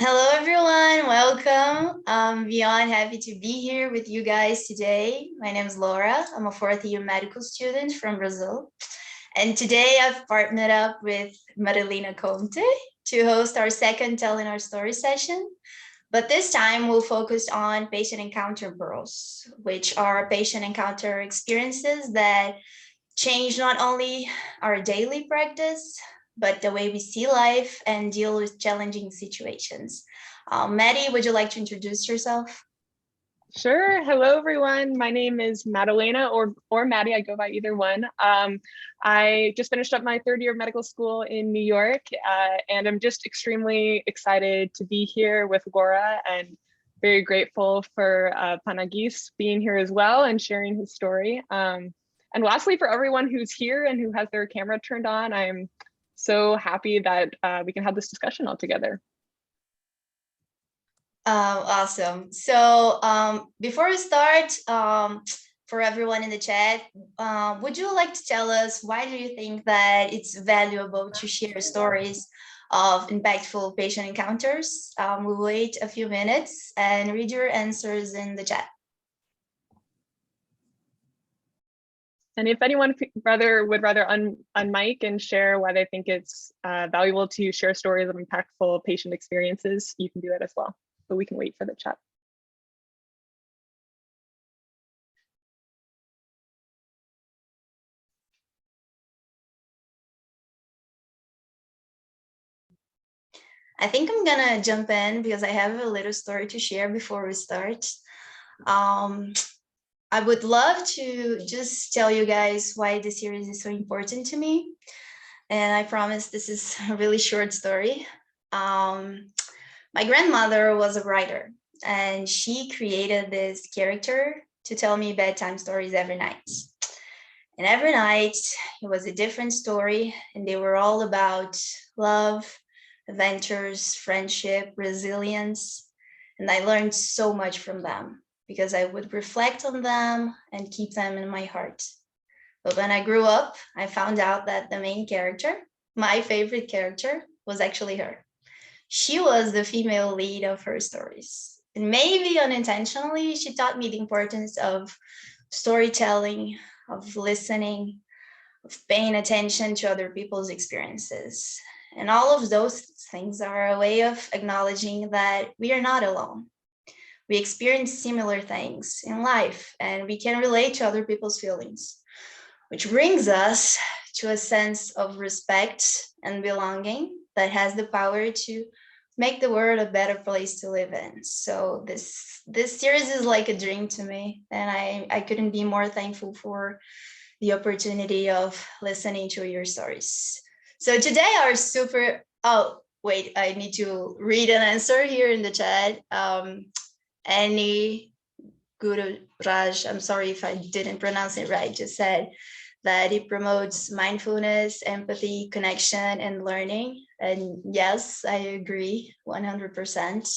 Hello, everyone. Welcome. I'm beyond happy to be here with you guys today. My name is Laura. I'm a fourth year medical student from Brazil. And today I've partnered up with Marilena Conte to host our second Telling Our Story session. But this time we'll focus on patient encounter pearls, which are patient encounter experiences that change not only our daily practice, but the way we see life and deal with challenging situations. Maddie, would you like to introduce yourself? Sure. Hello, everyone. My name is Madalena or Maddie. I go by either one. I just finished up my third year of medical school in New York, and I'm just extremely excited to be here with Laura and very grateful for Panagis being here as well and sharing his story. And lastly, for everyone who's here and who has their camera turned on, I'm so happy that we can have this discussion all together. Awesome. So before we start, for everyone in the chat, would you like to tell us why do you think that it's valuable to share stories of impactful patient encounters? We'll wait a few minutes and read your answers in the chat. And if anyone would rather unmic and share why they think it's valuable to share stories of impactful patient experiences, you can do that as well. But we can wait for the chat. I think I'm gonna jump in because I have a little story to share before we start. I would love to just tell you guys why this series is so important to me. And I promise this is a really short story. My grandmother was a writer, and she created this character to tell me bedtime stories every night. And every night it was a different story, and they were all about love, adventures, friendship, resilience. And I learned so much from them because I would reflect on them and keep them in my heart. But when I grew up, I found out that the main character, my favorite character, was actually her. She was the female lead of her stories. And maybe unintentionally, she taught me the importance of storytelling, of listening, of paying attention to other people's experiences. And all of those things are a way of acknowledging that we are not alone. We experience similar things in life, and we can relate to other people's feelings, which brings us to a sense of respect and belonging that has the power to make the world a better place to live in. So this series is like a dream to me, and I couldn't be more thankful for the opportunity of listening to your stories. So today our oh wait, I need to read an answer here in the chat. Annie Guru Raj, I'm sorry if I didn't pronounce it right, just said that it promotes mindfulness, empathy, connection, and learning. And yes, I agree 100%.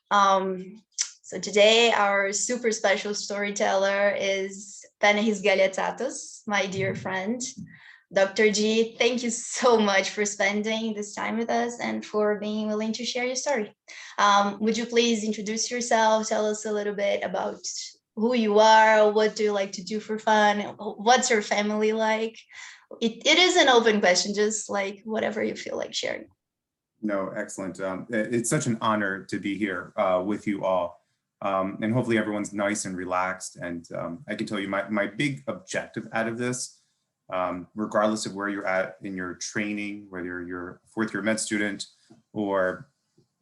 So today our super special storyteller is Panagis Galiatsatos, my dear friend. Dr. G, thank you so much for spending this time with us and for being willing to share your story. Would you please introduce yourself, tell us a little bit about who you are, what do you like to do for fun, what's your family like? It is an open question, just like whatever you feel like sharing. No, excellent. It's such an honor to be here with you all. And hopefully everyone's nice and relaxed. And I can tell you my big objective out of this, regardless of where you're at in your training, whether you're a fourth year med student or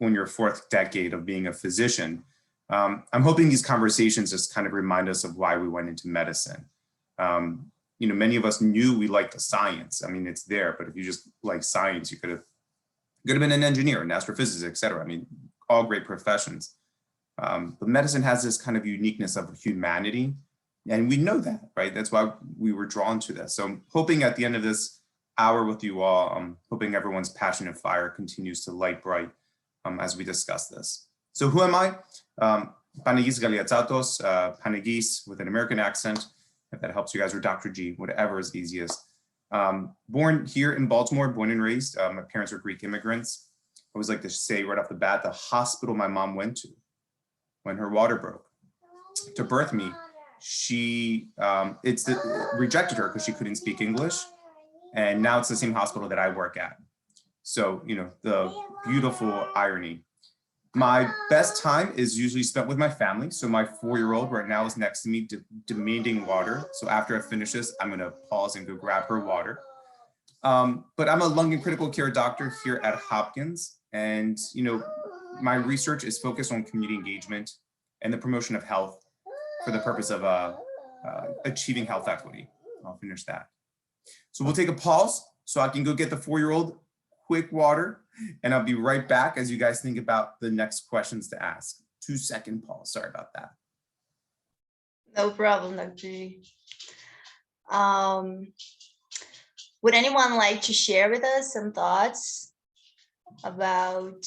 in your fourth decade of being a physician, I'm hoping these conversations just kind of remind us of why we went into medicine. You know, many of us knew we liked the science. I mean, it's there, but if you just like science, you could have been an engineer, an astrophysicist, et cetera. I mean, all great professions. But medicine has this kind of uniqueness of humanity. And we know that, right? That's why we were drawn to this. So I'm hoping at the end of this hour with you all, I'm hoping everyone's passion and fire continues to light bright as we discuss this. So who am I? Panagis Galiatsatos, Panagis with an American accent, if that helps you guys, or Dr. G, whatever is easiest. Born here in Baltimore, born and raised. My parents are Greek immigrants. I always like to say right off the bat, the hospital my mom went to when her water broke to birth me, she rejected her because she couldn't speak English. And now it's the same hospital that I work at. So, you know, the beautiful irony. My best time is usually spent with my family. So my 4-year-old right now is next to me demanding water. So after I finish this, I'm gonna pause and go grab her water. But I'm a lung and critical care doctor here at Hopkins. And, you know, my research is focused on community engagement and the promotion of health for the purpose of achieving health equity. I'll finish that. So we'll take a pause so I can go get the 4-year-old quick water, and I'll be right back as you guys think about the next questions to ask. 2-second pause, sorry about that. No problem, Dr. G. Would anyone like to share with us some thoughts about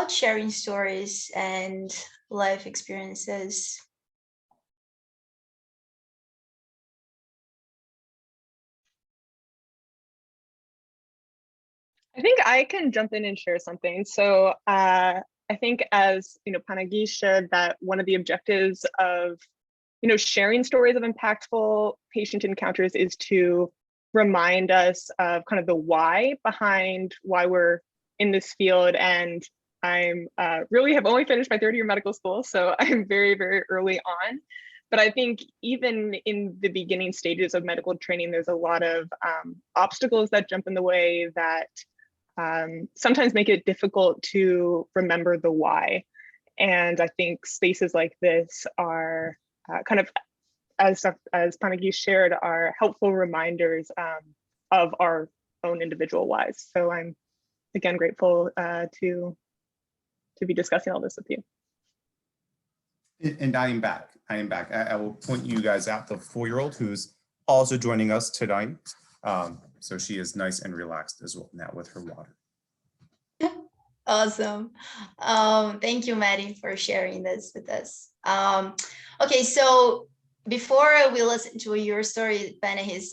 sharing stories and life experiences? I think I can jump in and share something. So I think, as you know, Panagis shared, that one of the objectives of sharing stories of impactful patient encounters is to remind us of kind of the why behind why we're in this field. And I'm really have only finished my 3rd-year medical school, so I'm very, very early on. But I think even in the beginning stages of medical training, there's a lot of obstacles that jump in the way that sometimes make it difficult to remember the why. And I think spaces like this are kind of, as Panagis shared, are helpful reminders of our own individual whys. So I'm again grateful to be discussing all this with you. And I am back. I will point you guys out the 4-year-old who's also joining us tonight. So she is nice and relaxed as well now with her water. Awesome. Thank you, Maddie, for sharing this with us. Okay, so before we listen to your story, Panagis,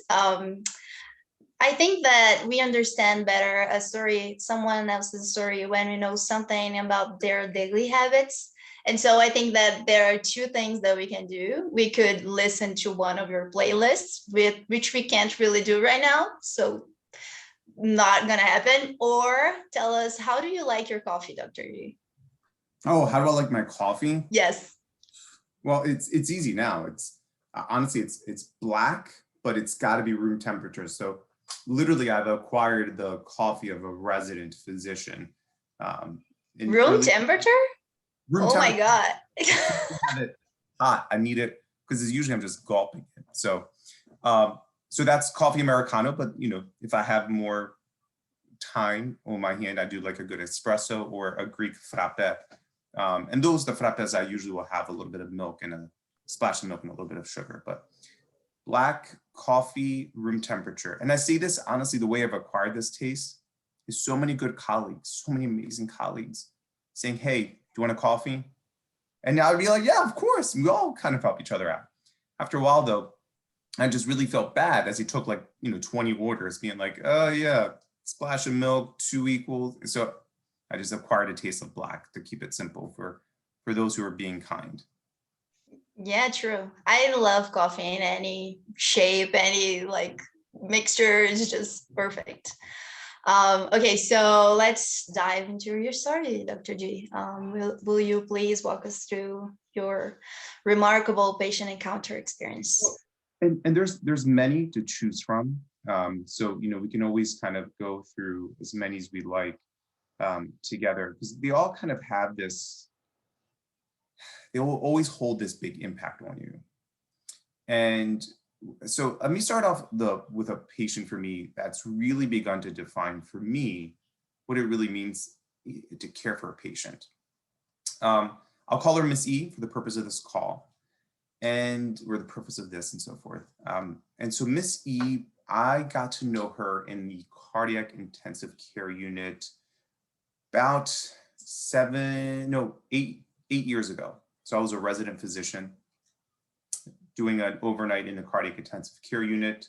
I think that we understand better a story, someone else's story, when we know something about their daily habits. And so I think that there are 2 things that we can do. We could listen to one of your playlists, which we can't really do right now, so not gonna happen. Or tell us, how do you like your coffee, Dr. G? Oh, how do I like my coffee? Yes. Well, it's easy now. It's honestly, it's black, but it's got to be room temperature. So literally, I've acquired the coffee of a resident physician. Room temperature? Room oh temperature. My God. Have it hot. I need it because usually I'm just gulping it. So, so that's coffee Americano. But you know, if I have more time on my hand, I do like a good espresso or a Greek frappe. And the frappes I usually will have a little bit of milk and a splash of milk and a little bit of sugar. But black coffee, room temperature. And I say this honestly, the way I've acquired this taste is so many good colleagues, so many amazing colleagues saying, hey, do you want a coffee? And now I'd be like, yeah, of course. We all kind of help each other out. After a while though, I just really felt bad as he took like, 20 orders being like, oh yeah, splash of milk, 2 equals. So I just acquired a taste of black to keep it simple for those who are being kind. Yeah, true. I love coffee in any shape, any like mixture is just perfect. Okay, so let's dive into your story, Dr. G. Will you please walk us through your remarkable patient encounter experience? And there's many to choose from. So, we can always kind of go through as many as we like together, because they all kind of have this, they will always hold this big impact on you. And so let me start off with a patient for me that's really begun to define for me what it really means to care for a patient. I'll call her Miss E for the purpose of this call, or the purpose of this and so forth. And so Miss E, I got to know her in the cardiac intensive care unit about 8 years ago. So I was a resident physician doing an overnight in the cardiac intensive care unit.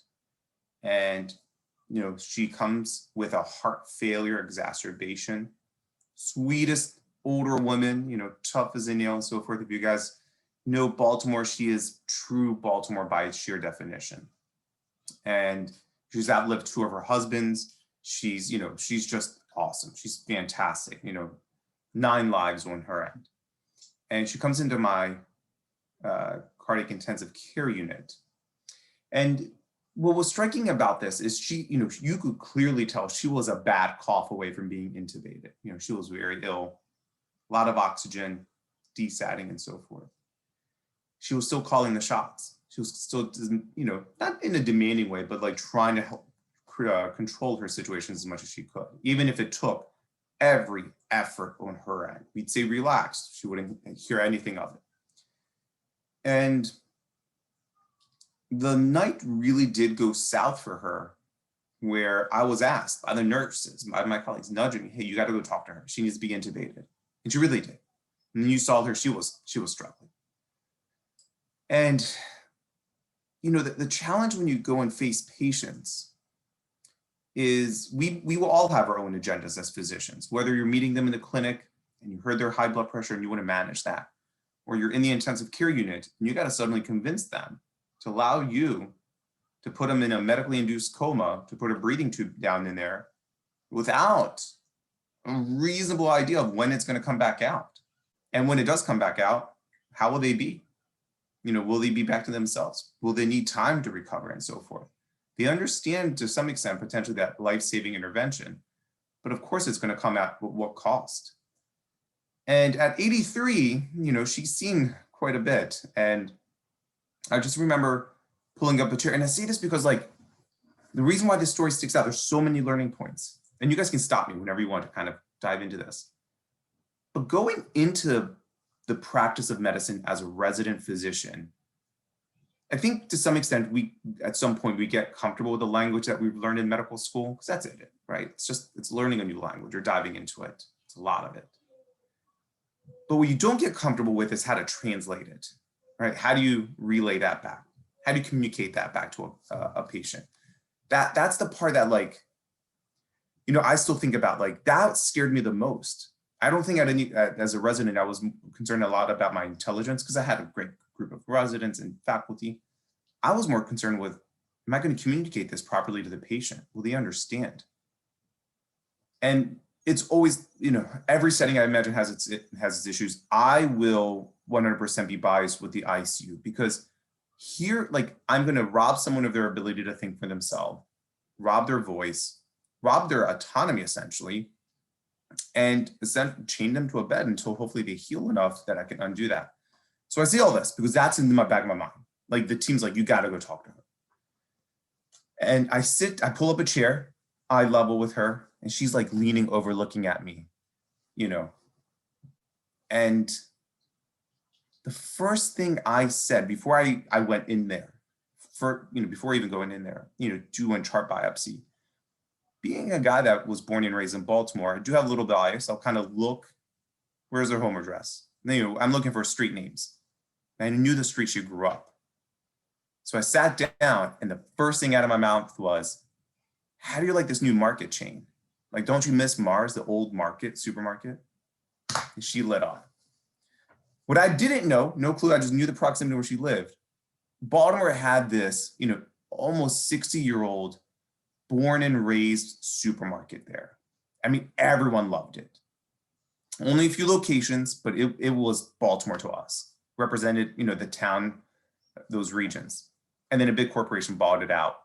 And she comes with a heart failure exacerbation. Sweetest older woman, tough as a nail and so forth. If you guys know Baltimore, she is true Baltimore by its sheer definition. And she's outlived 2 of her husbands. She's just awesome. She's fantastic, 9 lives on her end. And she comes into my cardiac intensive care unit. And what was striking about this is she, you could clearly tell she was a bad cough away from being intubated. She was very ill, a lot of oxygen, desatting and so forth. She was still calling the shots. She was still, not in a demanding way, but like trying to help control her situation as much as she could, even if it took every effort on her end. We'd say relaxed, she wouldn't hear anything of it. And the night really did go south for her, where I was asked by the nurses, by my colleagues, nudging me, hey, you got to go talk to her. She needs to be intubated. And she really did. And then you saw her, she was struggling. And, the challenge when you go and face patients is we will all have our own agendas as physicians, whether you're meeting them in the clinic and you heard their high blood pressure and you want to manage that, or you're in the intensive care unit and you got to suddenly convince them to allow you to put them in a medically induced coma, to put a breathing tube down in there without a reasonable idea of when it's going to come back out. And when it does come back out, how will they be? Will they be back to themselves? Will they need time to recover and so forth? They understand to some extent potentially that life-saving intervention, but of course it's going to come at what cost. And at 83, she's seen quite a bit. And I just remember pulling up a chair, and I say this because the reason why this story sticks out, there's so many learning points, and you guys can stop me whenever you want to kind of dive into this. But going into the practice of medicine as a resident physician, I think to some extent, at some point we get comfortable with the language that we've learned in medical school, because that's it, right? It's learning a new language or diving into it. It's a lot of it. But what you don't get comfortable with is how to translate it, right? How do you relay that back? How do you communicate that back to a patient? That's the part that I still think about, that scared me the most. I don't think as a resident, I was concerned a lot about my intelligence because I had a great group of residents and faculty. I was more concerned with, am I going to communicate this properly to the patient? Will they understand? And it's always, every setting I imagine has its issues. I will 100% be biased with the ICU because here, I'm going to rob someone of their ability to think for themselves, rob their voice, rob their autonomy essentially, and essentially chain them to a bed until hopefully they heal enough that I can undo that. So I say all this because that's in my back of my mind. The team's you got to go talk to her. And I pull up a chair, eye level with her, and she's leaning over, looking at me, and the first thing I said before I went in there, before even going in there, doing chart biopsy, being a guy that was born and raised in Baltimore, I do have a little bias. I'll kind of look, where's their home address? I'm looking for street names. And I knew the street she grew up. So I sat down and the first thing out of my mouth was, how do you like this new market chain? Don't you miss Mars, the old market, supermarket? And she lit on. What I didn't know, no clue, I just knew the proximity where she lived. Baltimore had this, almost 60-year-old born and raised supermarket there. I mean, everyone loved it. Only a few locations, but it was Baltimore to us. Represented, the town, those regions. And then a big corporation bought it out,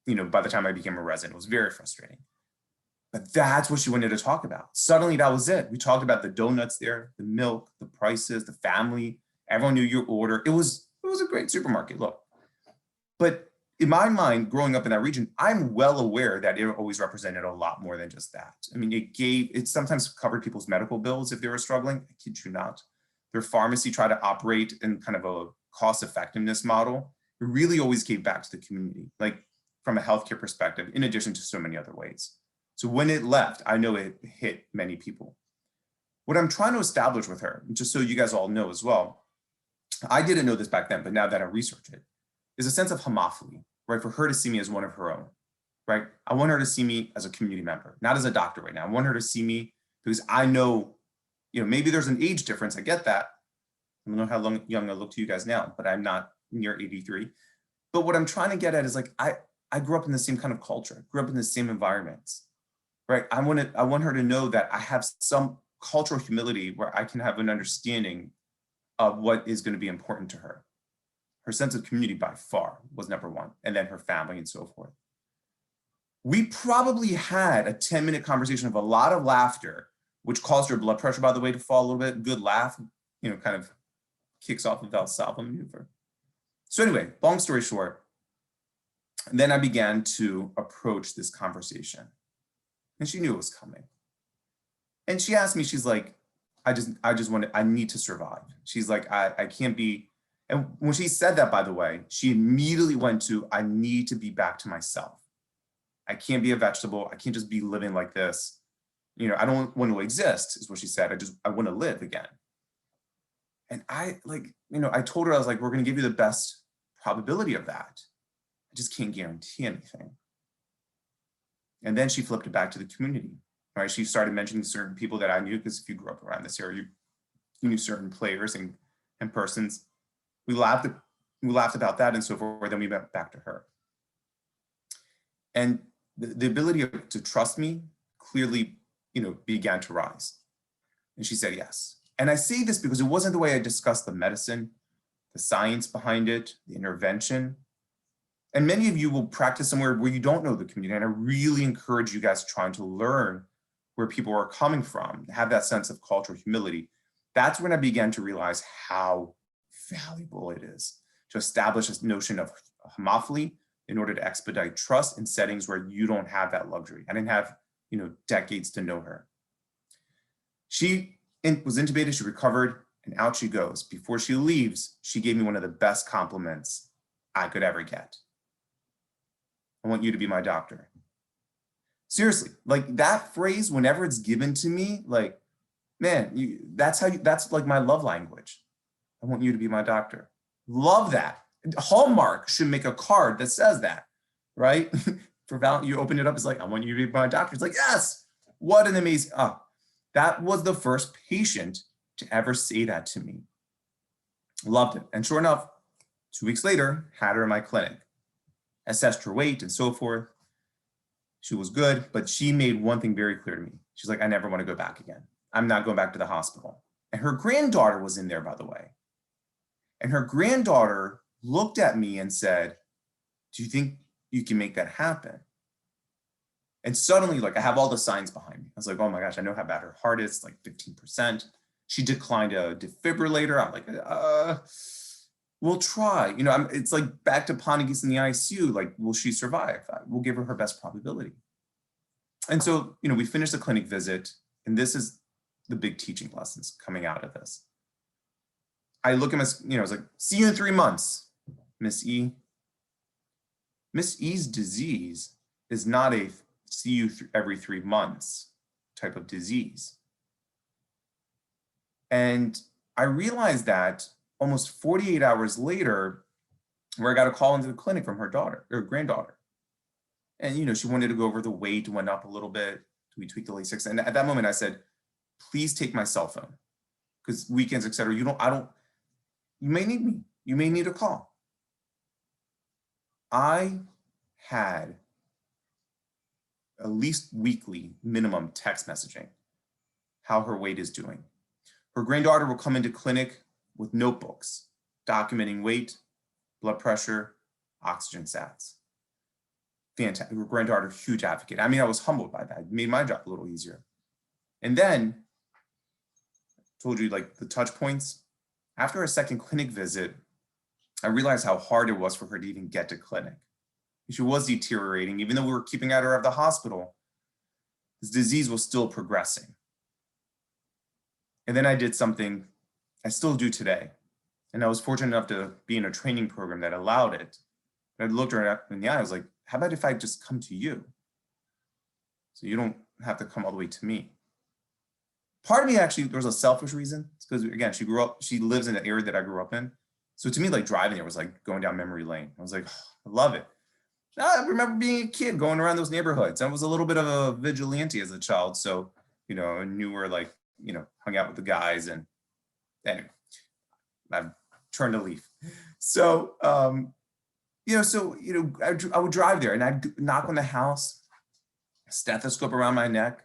by the time I became a resident. It was very frustrating. But that's what she wanted to talk about. Suddenly that was it. We talked about the donuts there, the milk, the prices, the family. Everyone knew your order. It was a great supermarket, look. But in my mind, growing up in that region, I'm well aware that it always represented a lot more than just that. I mean, it sometimes covered people's medical bills if they were struggling. I kid you not. Their pharmacy tried to operate in kind of a cost effectiveness model. It really always gave back to the community, from a healthcare perspective, in addition to so many other ways. So when it left, I know it hit many people. What I'm trying to establish with her, just so you guys all know as well, I didn't know this back then, but now that I research it, is a sense of homophily, right? For her to see me as one of her own, right? I want her to see me as a community member, not as a doctor right now. I want her to see me because I know, maybe there's an age difference. I get that. I don't know how young I look to you guys now, but I'm not near 83. But what I'm trying to get at is like, I grew up in the same kind of culture, grew up in the same environments, right? I want her to know that I have some cultural humility where I can have an understanding of what is going to be important to her. Her sense of community by far was number one, and then her family and so forth. We probably had a 10-minute conversation of a lot of laughter, which caused her blood pressure, by the way, to fall a little bit. Good laugh, kind of kicks off the Valsalva maneuver. So anyway, long story short, then I began to approach this conversation, and she knew it was coming. And she asked me, she's like, I need to survive. She's like, I can't be. And when she said that, by the way, she immediately went to, I need to be back to myself. I can't be a vegetable. I can't just be living like this. I don't want to exist, is what she said. I want to live again. And I told her, I was like, we're going to give you the best probability of that. I just can't guarantee anything. And then she flipped it back to the community, right? She started mentioning certain people that I knew, because if you grew up around this area, you knew certain players and persons. We laughed about that and so forth. Then we went back to her. And the ability to trust me clearly, began to rise. And she said yes. And I say this because it wasn't the way I discussed the medicine, the science behind it, the intervention. And many of you will practice somewhere where you don't know the community. And I really encourage you guys trying to learn where people are coming from, have that sense of cultural humility. That's when I began to realize how valuable it is to establish this notion of homophily in order to expedite trust in settings where you don't have that luxury. I didn't have, decades to know her. She was intubated, she recovered, and out she goes. Before she leaves, she gave me one of the best compliments I could ever get. I want you to be my doctor. Seriously, like that phrase, whenever it's given to me, like, man, that's like my love language. I want you to be my doctor. Love that. Hallmark should make a card that says that, right? You open it up, it's like, I want you to be my doctor. It's like, yes, what an amazing, that was the first patient to ever say that to me. Loved it. And sure enough, 2 weeks later, had her in my clinic, assessed her weight and so forth. She was good, but she made one thing very clear to me. She's like, I never want to go back again. I'm not going back to the hospital. And her granddaughter was in there, by the way. And her granddaughter looked at me and said, do you think you can make that happen? And suddenly, like, I have all the signs behind me. I was like, oh my gosh, I know how bad her heart is, like 15%. She declined a defibrillator. I'm like, we'll try. It's like back to Panagis in the ICU. Like, will she survive? We'll give her best probability. And so, we finished the clinic visit, and this is the big teaching lessons coming out of this. I look at I was like, see you in 3 months, Miss E. Miss E's disease is not a see you every 3 months type of disease. And I realized that almost 48 hours later, where I got a call into the clinic from her granddaughter. And, she wanted to go over the weight, went up a little bit. We tweaked the Lasix. And at that moment I said, please take my cell phone, because weekends, et cetera, you may need me. You may need a call. I had at least weekly minimum text messaging, how her weight is doing. Her granddaughter will come into clinic with notebooks, documenting weight, blood pressure, oxygen sats. Fantastic. Her granddaughter, huge advocate. I mean, I was humbled by that. It made my job a little easier. And then, told you like the touch points. After a second clinic visit, I realized how hard it was for her to even get to clinic. She was deteriorating. Even though we were keeping her out of the hospital, this disease was still progressing. And then I did something I still do today. And I was fortunate enough to be in a training program that allowed it. I looked her in the eye, I was like, how about if I just come to you? So you don't have to come all the way to me. Part of me actually, there was a selfish reason. It's because, again, she lives in an area that I grew up in. So to me, like driving there was like going down memory lane. I was like, oh, I love it. I remember being a kid going around those neighborhoods. I was a little bit of a vigilante as a child. So, I knew where like, hung out with the guys, and anyway, I've turned a leaf. So, I would drive there and I'd knock on the house, stethoscope around my neck,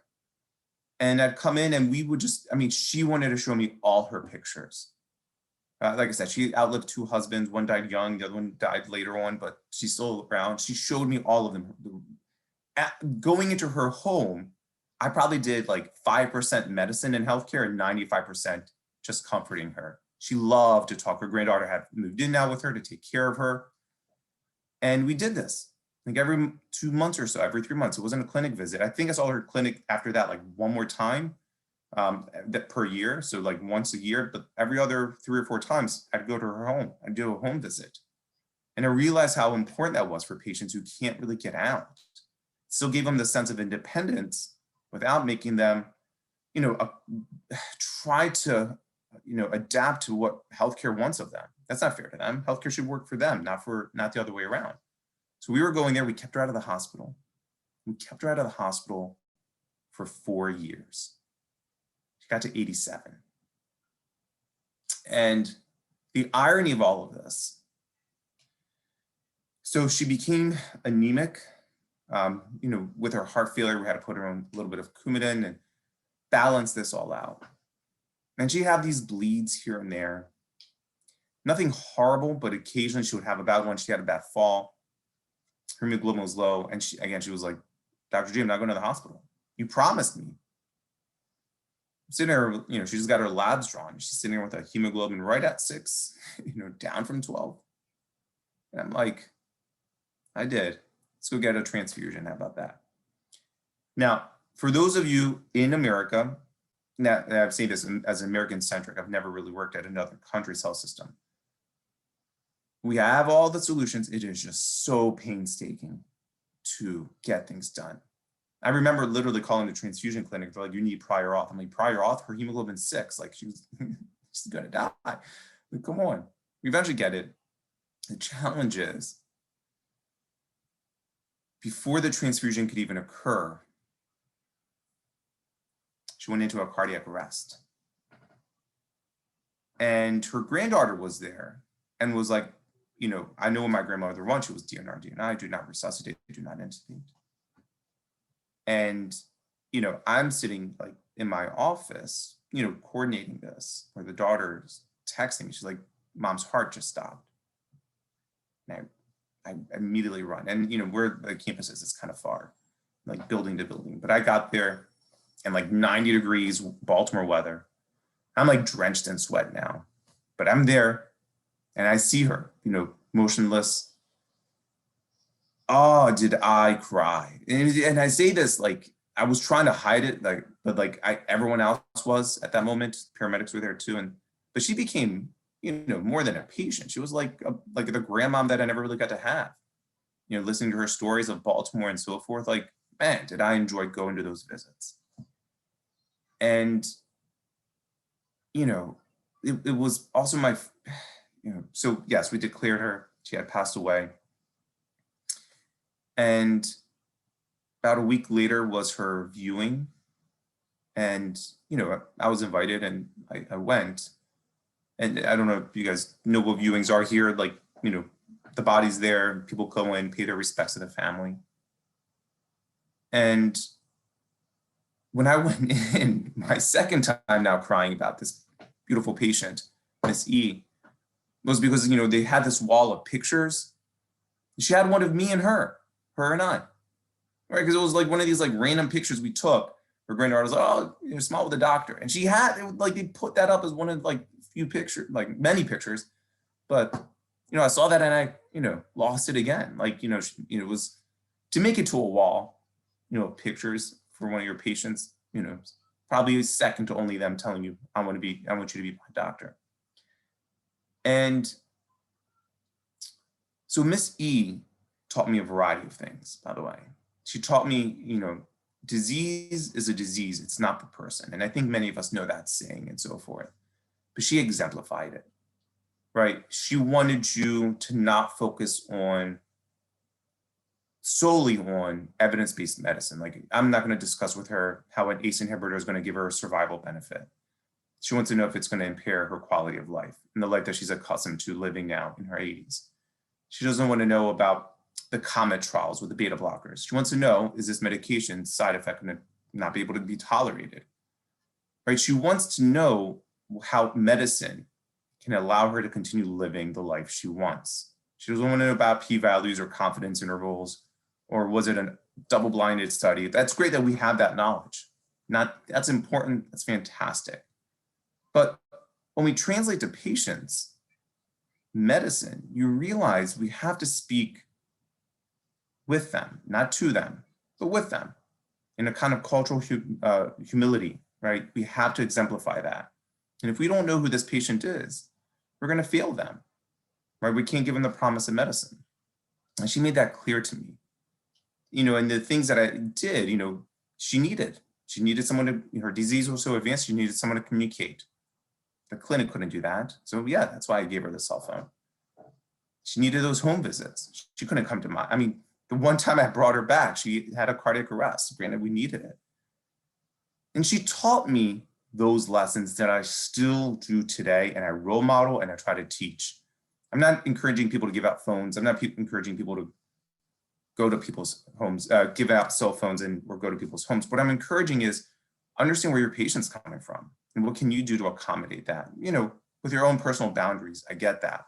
and I'd come in and we would just, she wanted to show me all her pictures. Like I said, she outlived 2 husbands. One died young, the other one died later on, but she's still around. She showed me all of them. Going into her home, I probably did like 5% medicine and healthcare and 95% just comforting her. She loved to talk. Her granddaughter had moved in now with her to take care of her. And we did this like every 2 months or so, every 3 months. It wasn't a clinic visit. I think I saw her clinic after that, like one more time that per year. So like once a year, but every other 3 or 4 times I'd go to her home. I'd do a home visit. And I realized how important that was for patients who can't really get out. Still gave them the sense of independence without making them, try to, adapt to what healthcare wants of them. That's not fair to them. Healthcare should work for them, not the other way around. So we were going there. We kept her out of the hospital. We kept her out of the hospital for 4 years. She got to 87. And the irony of all of this, so she became anemic, with her heart failure. We had to put her on a little bit of Coumadin and balance this all out. And she had these bleeds here and there. Nothing horrible, but occasionally she would have a bad one. She had a bad fall. Her hemoglobin was low. And she was like, Dr. G, I'm not going to the hospital. You promised me. I'm sitting there, she just got her labs drawn. She's sitting there with a hemoglobin right at 6, down from 12. And I'm like, I did. Let's go get a transfusion. How about that? Now, for those of you in America, now I've seen this as American-centric. I've never really worked at another country's health system. We have all the solutions. It is just so painstaking to get things done. I remember literally calling the transfusion clinic. They're like, you need prior auth. I'm like, prior auth? Her hemoglobin's 6. Like, she's gonna die. Like, come on. We eventually get it. The challenge is, before the transfusion could even occur, she went into a cardiac arrest. And her granddaughter was there and was like, I know what my grandmother wants. She was DNR, DNI, do not resuscitate, do not intubate. And, I'm sitting like in my office, coordinating this, where the daughter's texting me. She's like, Mom's heart just stopped. And I immediately run. And, where the campus is, it's kind of far, like building to building. But I got there and like 90 degrees Baltimore weather. I'm like drenched in sweat now, but I'm there and I see her, motionless. Oh, did I cry? And I say this like I was trying to hide it, but everyone else was at that moment. Paramedics were there too, but she became, more than a patient. She was like the grandmom that I never really got to have. Listening to her stories of Baltimore and so forth. Like, man, did I enjoy going to those visits? And it was also my, so yes, we declared her. She had passed away. And about a week later was her viewing. And, I was invited and I went. And I don't know if you guys know what viewings are here. Like, the body's there, people go in, pay their respects to the family. And when I went in, my second time now crying about this beautiful patient, Miss E, was because, they had this wall of pictures. She had one of me and her and I, right? Because it was like one of these like random pictures we took. Her granddaughter was like, oh, smile with the doctor. And she had, they put that up as one of like few pictures, like many pictures. But, I saw that and I, lost it again. Like, it was to make it to a wall, pictures for one of your patients, probably second to only them telling you, I want you to be my doctor. And so Miss E taught me a variety of things, by the way. She taught me, disease is a disease. It's not the person. And I think many of us know that saying and so forth. But she exemplified it, right? She wanted you to not focus on solely on evidence-based medicine. Like, I'm not going to discuss with her how an ACE inhibitor is going to give her a survival benefit. She wants to know if it's going to impair her quality of life and the life that she's accustomed to living now in her 80s. She doesn't want to know about the COMET trials with the beta blockers. She wants to know, is this medication side effect going to not be able to be tolerated? Right? She wants to know how medicine can allow her to continue living the life she wants. She doesn't want to know about p-values or confidence intervals, or was it a double-blinded study? That's great that we have that knowledge. That's important, that's fantastic. But when we translate to patients, medicine, you realize we have to speak with them, not to them, but with them in a kind of cultural humility, right? We have to exemplify that. And if we don't know who this patient is, we're going to fail them, right? We can't give them the promise of medicine. And she made that clear to me. And the things that I did, she needed someone to, her disease was so advanced, she needed someone to communicate. The clinic couldn't do that. So yeah, that's why I gave her the cell phone. She needed those home visits. She couldn't come to the one time I brought her back, she had a cardiac arrest. Granted, we needed it. And she taught me those lessons that I still do today, and I role model and I try to teach. I'm not encouraging people to give out phones. I'm not encouraging people to go to people's homes, give out cell phones or go to people's homes. What I'm encouraging is understand where your patient's coming from and what can you do to accommodate that, with your own personal boundaries. I get that.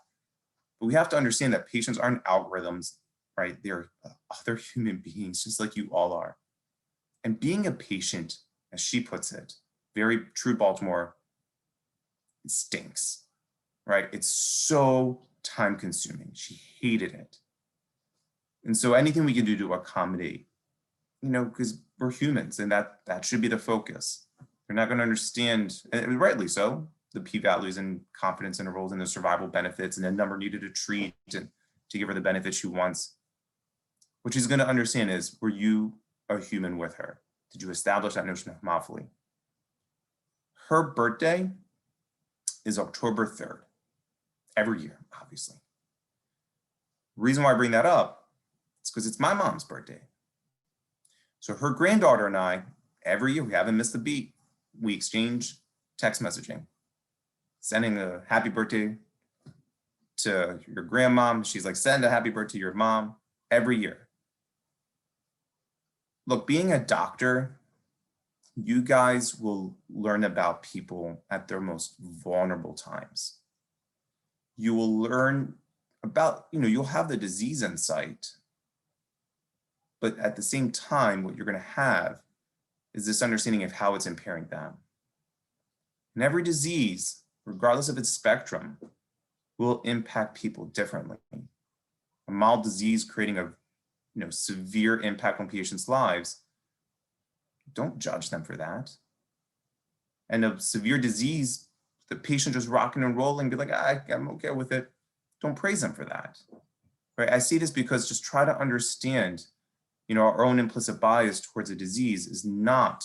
But we have to understand that patients aren't algorithms, right? They're other human beings, just like you all are. And being a patient, as she puts it, very true Baltimore, it stinks, right? It's so time consuming. She hated it. And so anything we can do to accommodate, because we're humans and that should be the focus. They're not going to understand, and rightly so, the p-values and confidence intervals and the survival benefits and the number needed to treat and to give her the benefits she wants. What she's going to understand is, were you a human with her? Did you establish that notion of homophily? Her birthday is October 3rd, every year, obviously. The reason why I bring that up is because it's my mom's birthday. So her granddaughter and I, every year, we haven't missed a beat. We exchange text messaging, sending a happy birthday to your grandmom. She's like, send a happy birthday to your mom every year. Look, being a doctor, you guys will learn about people at their most vulnerable times. You will learn about, you'll have the disease in sight, but at the same time, what you're going to have is this understanding of how it's impairing them. And every disease, regardless of its spectrum, will impact people differently. A mild disease creating a severe impact on patients' lives, don't judge them for that. And a severe disease, the patient just rocking and rolling, be like, I'm okay with it. Don't praise them for that, right? I see this because just try to understand, our own implicit bias towards a disease is not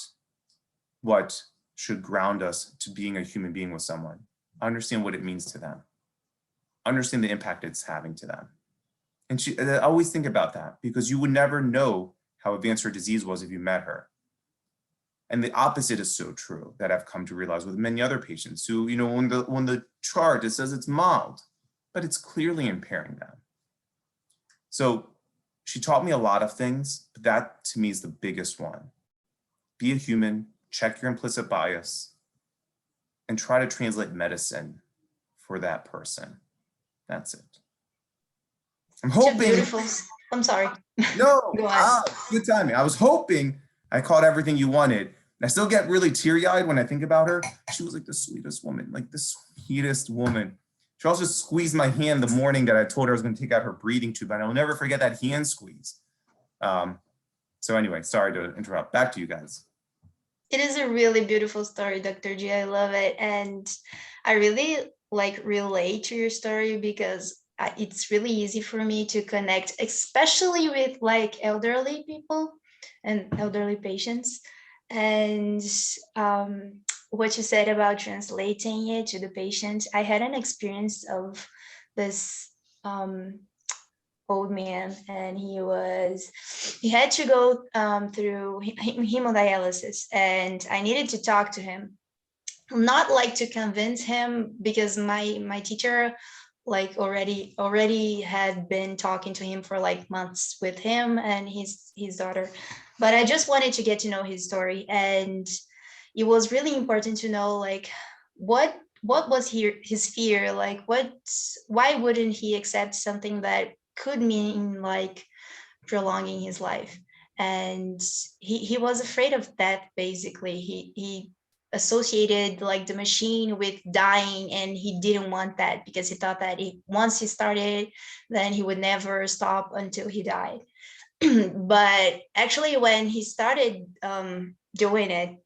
what should ground us to being a human being with someone. Understand what it means to them. Understand the impact it's having to them. And I always think about that, because you would never know how advanced her disease was if you met her. And the opposite is so true, that I've come to realize with many other patients who, on the chart, it says it's mild, but it's clearly impairing them. So she taught me a lot of things, but that to me is the biggest one. Be a human, check your implicit bias, and try to translate medicine for that person. That's it. I'm hoping. Beautiful. I'm sorry. No, Go ahead. Good timing. I was hoping I caught everything you wanted. And I still get really teary-eyed when I think about her. She was like the sweetest woman, She also squeezed my hand the morning that I told her I was going to take out her breathing tube, and I'll never forget that hand squeeze. So anyway, sorry to interrupt. Back to you guys. It is a really beautiful story, Dr. G. I love it. And I really relate to your story, because it's really easy for me to connect, especially with elderly people and elderly patients. And what you said about translating it to the patient, I had an experience of this old man, and he had to go through hemodialysis, and I needed to talk to him, not like to convince him, because my teacher like already had been talking to him for like months with him and his daughter, but I just wanted to get to know his story. And it was really important to know like what was his fear, like why wouldn't he accept something that could mean like prolonging his life. And he was afraid of death. Basically, he associated like the machine with dying, and he didn't want that because he thought that once he started, then he would never stop until he died. But actually, when he started doing it,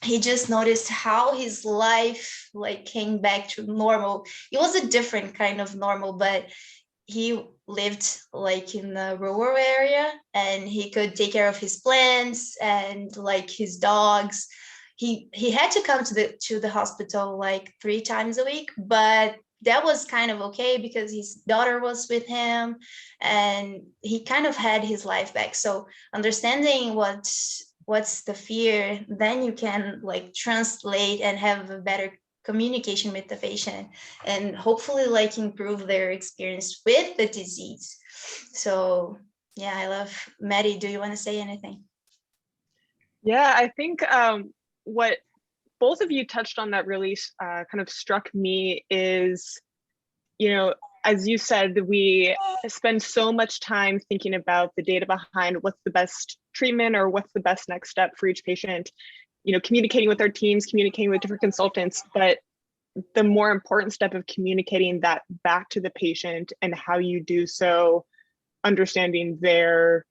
he just noticed how his life like came back to normal. It was a different kind of normal, but he lived like in the rural area, and he could take care of his plants and like his dogs. He had to come to the hospital like 3 times a week, but that was kind of okay because his daughter was with him, and he kind of had his life back. So understanding what's the fear, then you can like translate and have a better communication with the patient, and hopefully like improve their experience with the disease. So yeah, I love. Maddie, do you want to say anything? Yeah, I think what both of you touched on that really kind of struck me is, as you said, we spend so much time thinking about the data behind what's the best treatment or what's the best next step for each patient, communicating with our teams, communicating with different consultants, but the more important step of communicating that back to the patient and how you do so, understanding their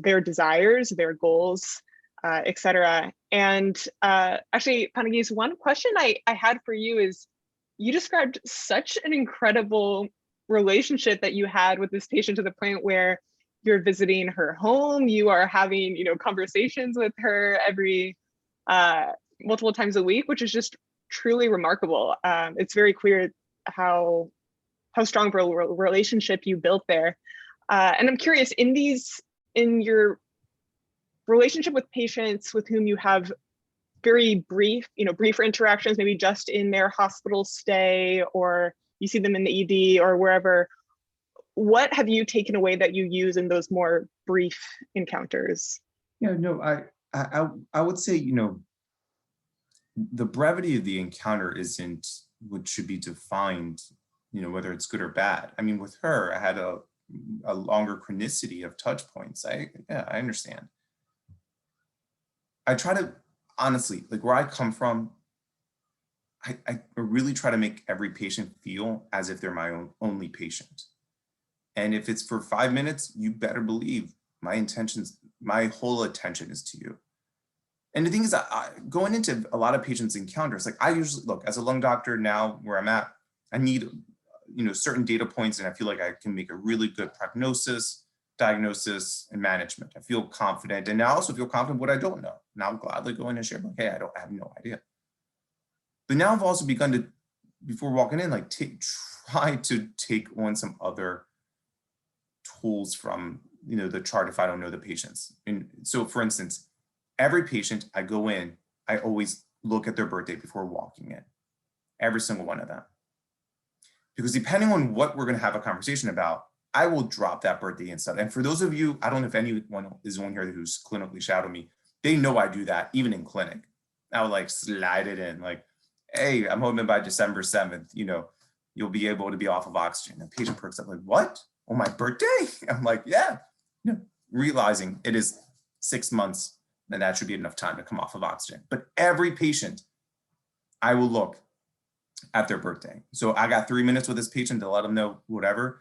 desires, their goals, etc. And actually, Panagis, one question I had for you is, you described such an incredible relationship that you had with this patient to the point where you're visiting her home, you are having, conversations with her every multiple times a week, which is just truly remarkable. It's very clear how strong of a relationship you built there. And I'm curious, in your relationship with patients with whom you have very briefer interactions, maybe just in their hospital stay, or you see them in the ED or wherever, what have you taken away that you use in those more brief encounters? Yeah, no, I would say, the brevity of the encounter isn't what should be defined, whether it's good or bad. I mean, with her, I had a longer chronicity of touch points. I understand. I try to, honestly, like where I come from, I really try to make every patient feel as if they're my only patient. And if it's for 5 minutes, you better believe my whole attention is to you. And the thing is, going into a lot of patients' encounters, like I usually look as a lung doctor now where I'm at, I need, certain data points, and I feel like I can make a really good prognosis, diagnosis, and management. I feel confident, and I also feel confident what I don't know. And I'll gladly go in and share, like, hey, I have no idea. But now I've also begun to, before walking in, like try to take on some other tools from, the chart if I don't know the patients. And so, for instance, every patient I go in, I always look at their birthday before walking in, every single one of them. Because depending on what we're going to have a conversation about, I will drop that birthday and stuff. And for those of you, I don't know if anyone is on here who's clinically shadowed me, they know I do that even in clinic. I would like slide it in like, hey, I'm hoping by December 7th, you'll be able to be off of oxygen. And the patient perks up like, what? On my birthday? I'm like, yeah. Realizing it is 6 months, and that should be enough time to come off of oxygen. But every patient, I will look at their birthday. So I got 3 minutes with this patient to let them know whatever.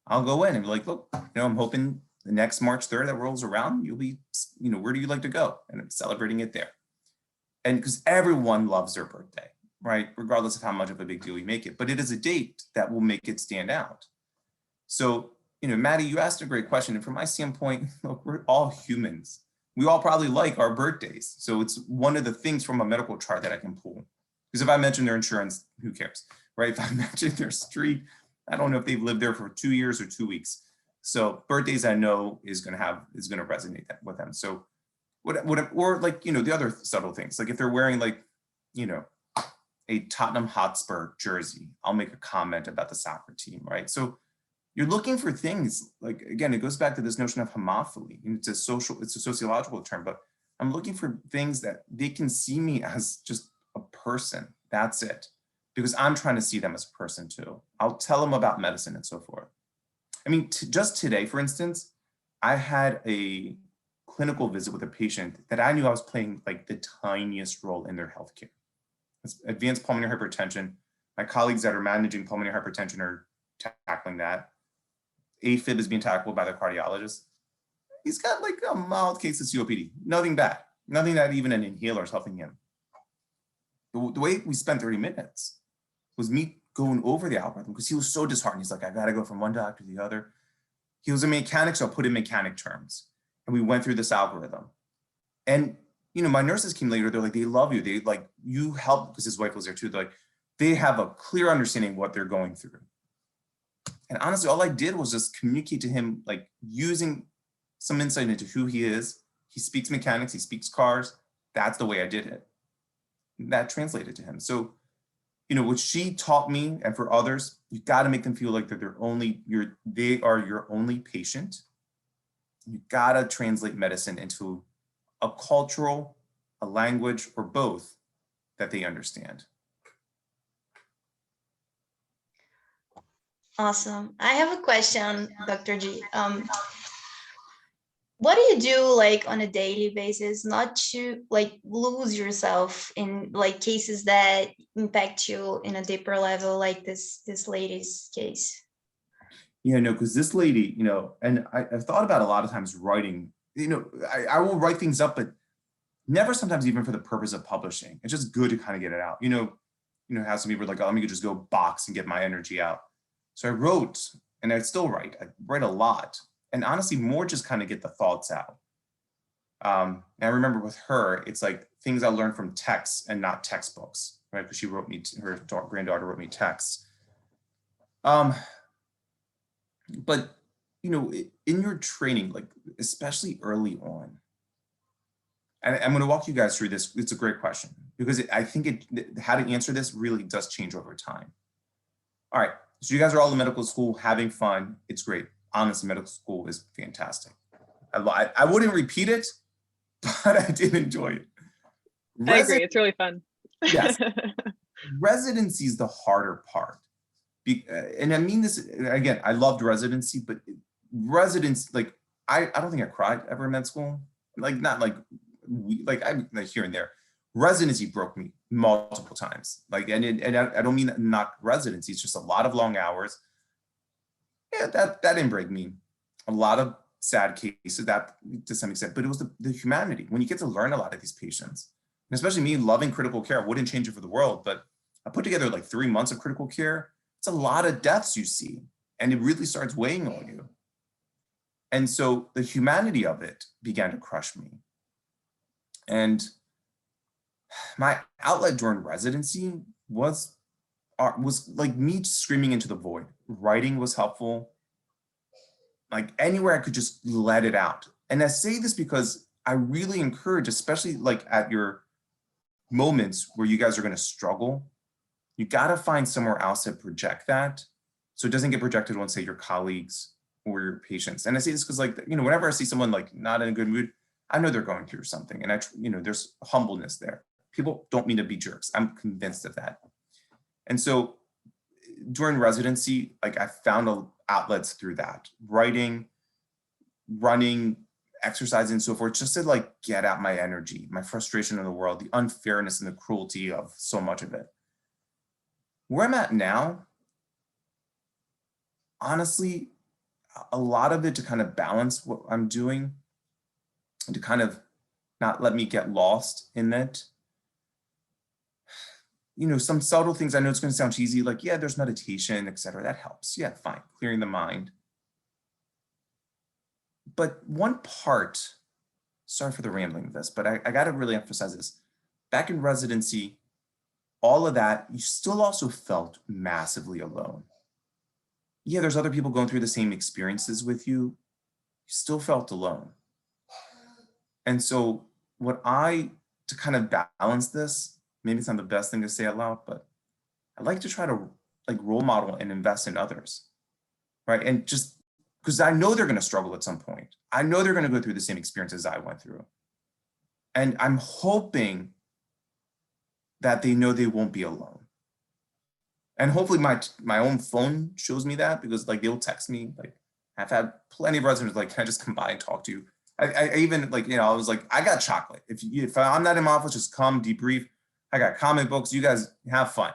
I'll go in and be like, look, I'm hoping the next March 3rd that rolls around, you'll be, where do you like to go? And I'm celebrating it there. And because everyone loves their birthday, right? Regardless of how much of a big deal you make it, but it is a date that will make it stand out. So, Maddie, you asked a great question. And from my standpoint, look, we're all humans. We all probably like our birthdays. So it's one of the things from a medical chart that I can pull. Because if I mention their insurance, who cares, right? If I mention their street, I don't know if they've lived there for 2 years or 2 weeks. So birthdays I know is going to resonate with them. So or like, the other subtle things, like if they're wearing like, a Tottenham Hotspur jersey, I'll make a comment about the soccer team, right? So you're looking for things like, again, it goes back to this notion of homophily. It's a sociological term, but I'm looking for things that they can see me as just a person. That's it. Because I'm trying to see them as a person too. I'll tell them about medicine and so forth. I mean, just today, for instance, I had a clinical visit with a patient that I knew I was playing like the tiniest role in their healthcare. It's advanced pulmonary hypertension. My colleagues that are managing pulmonary hypertension are tackling that. AFib is being tackled by the cardiologist. He's got like a mild case of COPD, nothing bad, nothing that even an inhaler is helping him. The way we spent 30 minutes was me going over the algorithm because he was so disheartened. He's like, I gotta go from one doctor to the other. He was a mechanic, so I'll put in mechanic terms. And we went through this algorithm. And my nurses came later, they're like, they love you. They like, you help, because his wife was there too. They're like, they have a clear understanding of what they're going through. And honestly, all I did was just communicate to him, like using some insight into who he is. He speaks mechanics, he speaks cars. That's the way I did it. That translated to him. So, what she taught me, and for others, you got to make them feel like that they are your only patient. You got to translate medicine into a cultural, a language, or both that they understand. Awesome. I have a question, Dr. G. What do you do like on a daily basis not to like lose yourself in like cases that impact you in a deeper level, like this lady's case? Yeah, no, because this lady, and I've thought about a lot of times writing, I will write things up, but never sometimes even for the purpose of publishing. It's just good to kind of get it out. How some people are like, oh, let me just go box and get my energy out. So I wrote, and I still write. I write a lot. And honestly, more just kind of get the thoughts out. And I remember with her, it's like things I learned from texts and not textbooks, right? Because she wrote me, her granddaughter wrote me texts. But, in your training, like especially early on, and I'm going to walk you guys through this. It's a great question because I think how to answer this really does change over time. All right. So you guys are all in medical school having fun. It's great. Honestly, medical school is fantastic. I wouldn't repeat it, but I did enjoy it. I agree. It's really fun. Yes. Residency is the harder part. And I mean this, again, I loved residency, but residence, like, I don't think I cried ever in med school. Like, not like, like here and there. Residency broke me multiple times. Like, and I don't mean not residency, it's just a lot of long hours. Yeah, that didn't break me. A lot of sad cases, that to some extent, but it was the humanity. When you get to learn a lot of these patients, and especially me loving critical care, I wouldn't change it for the world, but I put together like 3 months of critical care. It's a lot of deaths you see, and it really starts weighing on you. And so the humanity of it began to crush me. And my outlet during residency was like me screaming into the void. Writing was helpful. Like anywhere I could just let it out. And I say this because I really encourage, especially like at your moments where you guys are going to struggle, you got to find somewhere else to project that. So it doesn't get projected on, say, your colleagues or your patients. And I say this because, like, whenever I see someone like not in a good mood, I know they're going through something. And there's humbleness there. People don't mean to be jerks. I'm convinced of that. And so during residency, like I found outlets through that, writing, running, exercising, and so forth, just to like get out my energy, my frustration in the world, the unfairness and the cruelty of so much of it. Where I'm at now, honestly, a lot of it to kind of balance what I'm doing and to kind of not let me get lost in it. Some subtle things, I know it's going to sound cheesy, like, yeah, there's meditation, etc. That helps. Yeah, fine. Clearing the mind. But one part, sorry for the rambling of this, but I got to really emphasize this. Back in residency, all of that, you still also felt massively alone. yeah, there's other people going through the same experiences with you, you still felt alone. And so to kind of balance this, maybe it's not the best thing to say out loud, but I like to try to like role model and invest in others, right? And just because I know they're going to struggle at some point. I know they're going to go through the same experiences I went through. And I'm hoping that they know they won't be alone. And hopefully my own phone shows me that, because like they'll text me. Like I've had plenty of residents like, can I just come by and talk to you? I even like, I was like, I got chocolate. If I'm not in my office, just come debrief. I got comic books. You guys have fun,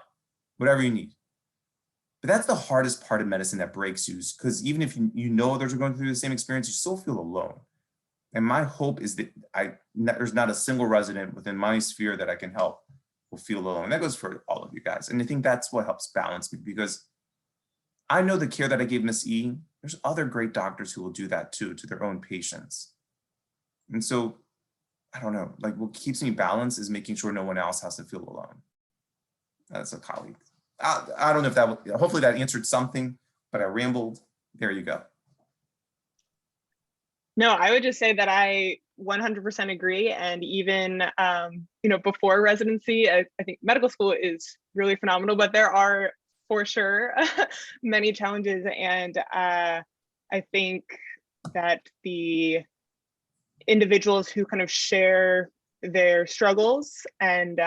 whatever you need. But that's the hardest part of medicine that breaks you, because even if you know others are going through the same experience, you still feel alone. And my hope is that there's not a single resident within my sphere that I can help will feel alone. And that goes for all of you guys. And I think that's what helps balance me, because I know the care that I gave Miss E, there's other great doctors who will do that too, to their own patients. And so, I don't know, like what keeps me balanced is making sure no one else has to feel alone. As a colleague. I don't know if hopefully that answered something, but I rambled. There you go. No, I would just say that I 100% agree. And even, before residency, I think medical school is really phenomenal, but there are for sure many challenges. And I think that the individuals who kind of share their struggles, and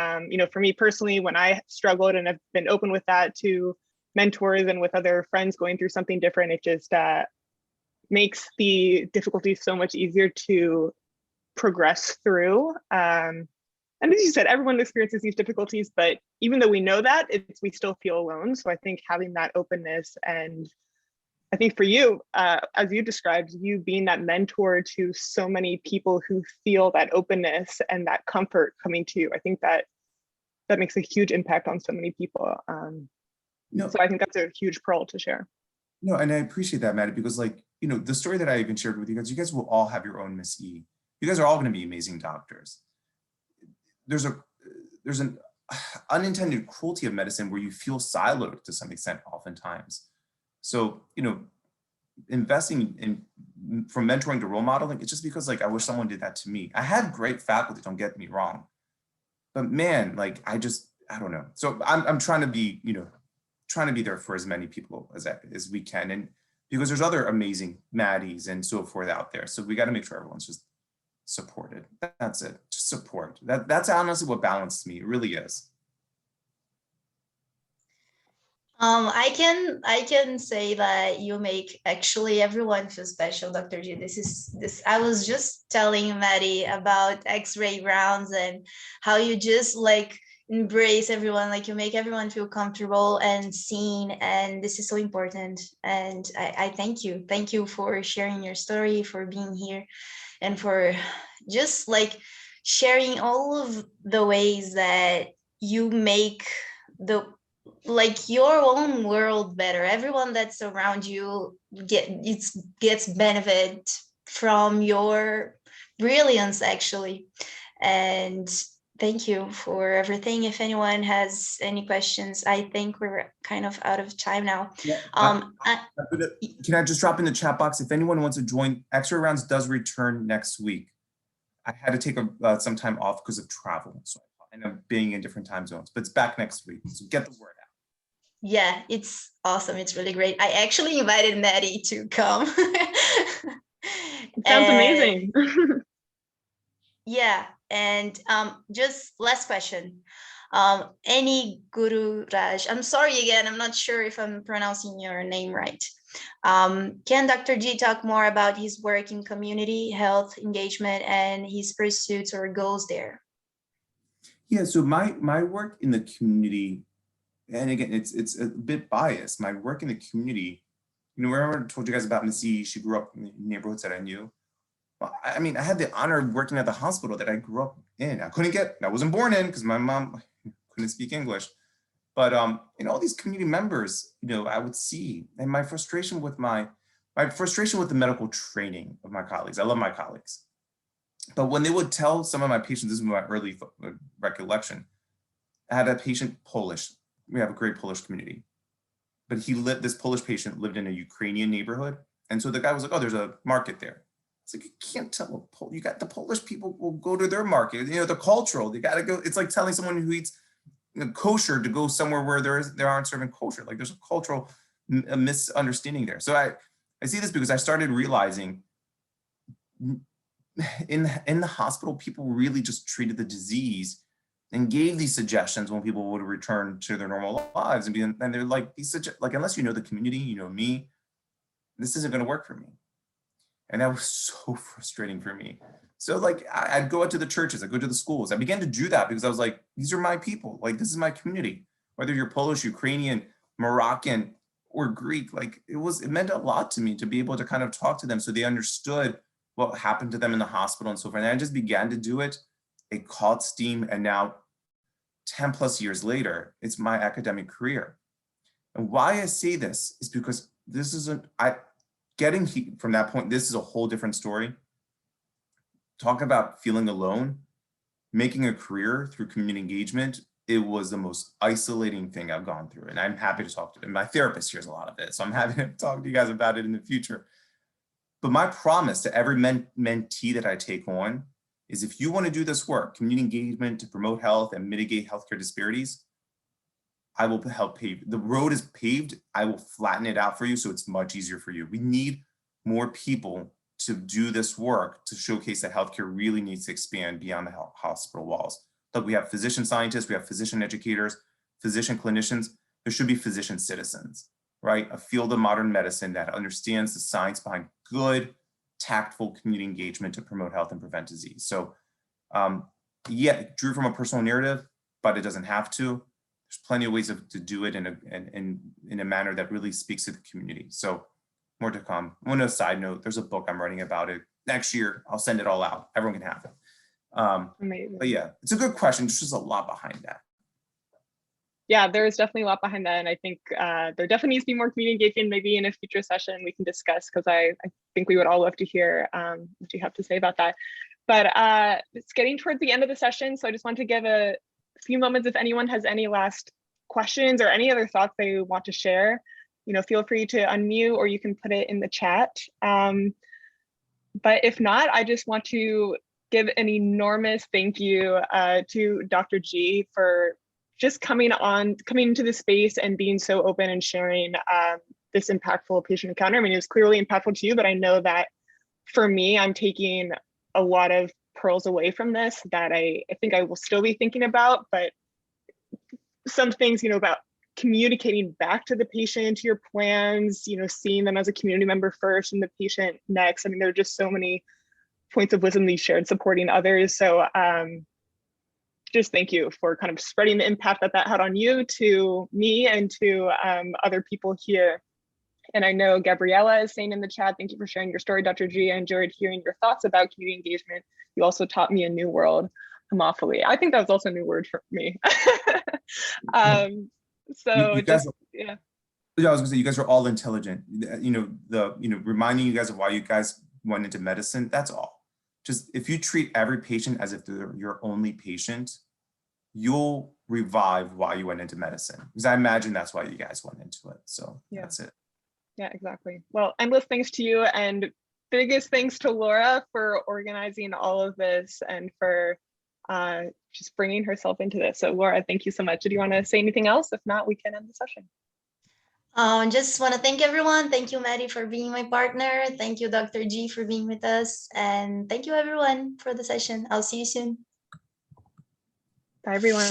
for me personally, when I struggled, and I've been open with that to mentors and with other friends going through something different, it just makes the difficulties so much easier to progress through. And as you said, everyone experiences these difficulties, but even though we know that, we still feel alone. So I think having that openness, and I think for you, as you described, you being that mentor to so many people who feel that openness and that comfort coming to you, I think that makes a huge impact on so many people. So I think that's a huge pearl to share. No, and I appreciate that, Maddie, because like, the story that I even shared with you guys will all have your own Miss E. You guys are all going to be amazing doctors. There's an unintended cruelty of medicine where you feel siloed to some extent oftentimes. So, investing in from mentoring to role modeling, it's just because like I wish someone did that to me. I had great faculty, don't get me wrong, but man, like I don't know. So I'm trying to be, trying to be there for as many people as we can, and because there's other amazing Maddies and so forth out there. So we got to make sure everyone's just supported. That's it. Just support. That's honestly what balanced me. It really is. I can say that you make actually everyone feel special, Dr. G. This I was just telling Maddie about X-ray rounds and how you just like embrace everyone, like you make everyone feel comfortable and seen, and this is so important. And I thank you. Thank you for sharing your story, for being here, and for just like sharing all of the ways that you make your own world better. Everyone that's around you gets benefit from your brilliance, actually. And thank you for everything. If anyone has any questions, I think we're kind of out of time now. Yeah, can I just drop in the chat box if anyone wants to join? X-ray rounds does return next week. I had to take some time off because of travel, so I end up being in different time zones, but it's back next week, so get the word out. Yeah, it's awesome. It's really great. I actually invited Maddie to come. Sounds amazing. Yeah, and just last question. Any Guru Raj, I'm sorry again, I'm not sure if I'm pronouncing your name right. Can Dr. G talk more about his work in community health engagement and his pursuits or goals there? Yeah, so my work in the community, and again, it's a bit biased. My work in the community, remember I told you guys about Missy, she grew up in neighborhoods that I knew. Well, I mean, I had the honor of working at the hospital that I grew up in. I wasn't born in because my mom couldn't speak English. But all these community members, I would see, and my frustration with the medical training of my colleagues. I love my colleagues. But when they would tell some of my patients, this is my early recollection, I had a patient Polish. We have a great Polish community. but this Polish patient lived in a Ukrainian neighborhood. And so the guy was like, oh, there's a market there. It's like, you can't tell, you got the Polish people will go to their market, the cultural, they got to go. It's like telling someone who eats kosher to go somewhere where they aren't serving kosher. Like there's a cultural misunderstanding there. So I see this because I started realizing in the hospital, people really just treated the disease and gave these suggestions when people would return to their normal lives, and they're like, unless you know the community, you know me, this isn't going to work for me. And that was so frustrating for me. So like, I'd go out to the churches, I'd go to the schools. I began to do that because I was like, these are my people. Like, this is my community. Whether you're Polish, Ukrainian, Moroccan, or Greek, like it meant a lot to me to be able to kind of talk to them so they understood what happened to them in the hospital and so forth. And I just began to do it. It caught steam. And now 10 plus years later, it's my academic career. And why I say this is because this isn't, getting from that point, this is a whole different story. Talk about feeling alone, making a career through community engagement. It was the most isolating thing I've gone through. And I'm happy to talk to them. My therapist hears a lot of it. So I'm happy to talk to you guys about it in the future. But my promise to every mentee that I take on is, if you want to do this work, community engagement to promote health and mitigate healthcare disparities, I will help pave. The road is paved. I will flatten it out for you so it's much easier for you. We need more people to do this work to showcase that healthcare really needs to expand beyond the hospital walls. Look, we have physician scientists, we have physician educators, physician clinicians. There should be physician citizens, right? A field of modern medicine that understands the science behind good, tactful community engagement to promote health and prevent disease. So yeah, it drew from a personal narrative, but it doesn't have to. There's plenty of ways to do it in a manner that really speaks to the community. So more to come. On a side note, there's a book I'm writing about it. Next year, I'll send it all out. Everyone can have it. Amazing. But yeah, it's a good question. There's just a lot behind that. Yeah, there is definitely a lot behind that. And I think there definitely needs to be more community engagement. Maybe in a future session we can discuss, because I think we would all love to hear what you have to say about that. But it's getting towards the end of the session. So I just want to give a few moments if anyone has any last questions or any other thoughts they want to share. Feel free to unmute, or you can put it in the chat. But if not, I just want to give an enormous thank you to Dr. G for just coming into the space and being so open and sharing this impactful patient encounter. I mean, it was clearly impactful to you, but I know that for me, I'm taking a lot of pearls away from this that I think I will still be thinking about, but some things, about communicating back to the patient, your plans, seeing them as a community member first and the patient next. I mean, there are just so many points of wisdom that you shared supporting others. So just thank you for kind of spreading the impact that had on you to me and to other people here. And I know Gabriella is saying in the chat, thank you for sharing your story, Dr. G. I enjoyed hearing your thoughts about community engagement. You also taught me a new word, homophily. I think that was also a new word for me. So yeah. Yeah, I was gonna say, you guys are all intelligent. Reminding you guys of why you guys went into medicine, that's all. Just if you treat every patient as if they're your only patient, you'll revive why you went into medicine. Because I imagine that's why you guys went into it. So yeah. That's it. Yeah, exactly. Well, endless thanks to you, and biggest thanks to Laura for organizing all of this and for just bringing herself into this. So Laura, thank you so much. Do you want to say anything else? If not, we can end the session. Just want to thank everyone. Thank you, Maddie, for being my partner. Thank you, Dr. G, for being with us. And thank you, everyone, for the session. I'll see you soon. Bye, everyone.